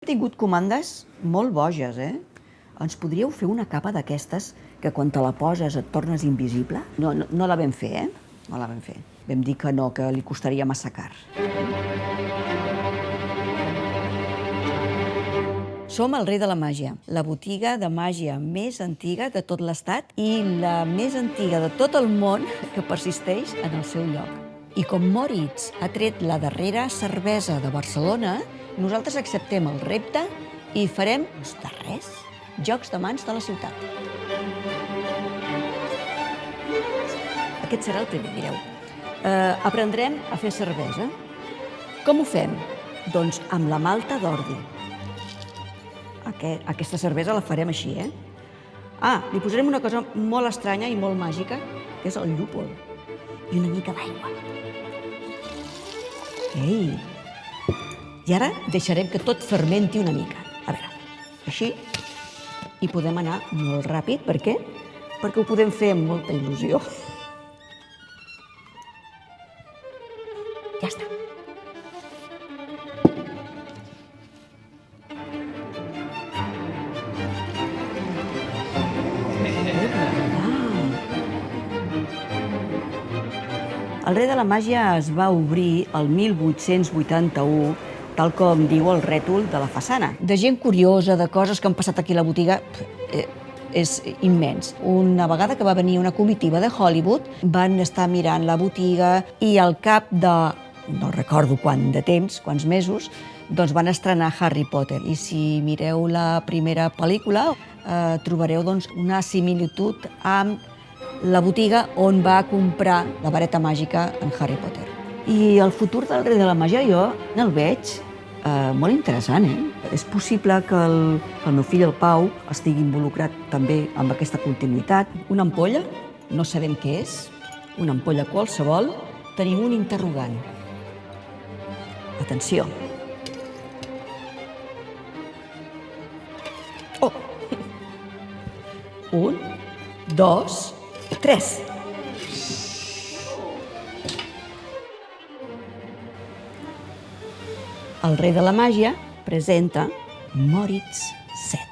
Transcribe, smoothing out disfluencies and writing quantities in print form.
Hem tingut comandes molt boges, Ens podríeu fer una capa d'aquestes que quan te la poses et tornes invisible? No la vam fer, No la vam fer. Vam dir que no, que li costaria massa car. Som el Rei de la Màgia, la botiga de màgia més antiga de tot l'estat i la més antiga de tot el món que persisteix en el seu lloc. I com Moritz ha tret la darrera cervesa de Barcelona, nosaltres acceptem el repte i farem, de res, jocs de mans de la ciutat. Aquest serà el primer, mireu. Aprendrem a fer cervesa. Com ho fem? Doncs amb la malta d'ordi. Aquesta cervesa la farem així, li posarem una cosa molt estranya i molt màgica, que és el llúpol. I una mica d'aigua. Ei! I ara deixarem que tot fermenti una mica. A veure, així. I podem anar molt ràpid. Per què? Perquè ho podem fer amb molta il·lusió. Ja està. El Rei de la Màgia es va obrir el 1881, tal com diu el rètol de la façana. De gent curiosa, de coses que han passat aquí a la botiga, és immens. Una vegada que va venir una comitiva de Hollywood, van estar mirant la botiga i al cap de, no recordo quant de temps, quants mesos, doncs van estrenar Harry Potter. I si mireu la primera pel·lícula, trobareu una similitud amb la botiga on va comprar la vareta màgica en Harry Potter. I el futur del Rei de la Màgia jo el veig molt interessant, És possible que el meu fill, el Pau, estigui involucrat també amb aquesta continuïtat. Una ampolla, no sabem què és, una ampolla qualsevol, tenim un interrogant. Atenció. Oh! 1, 2, 3. El Rei de la Màgia presenta Moritz 7.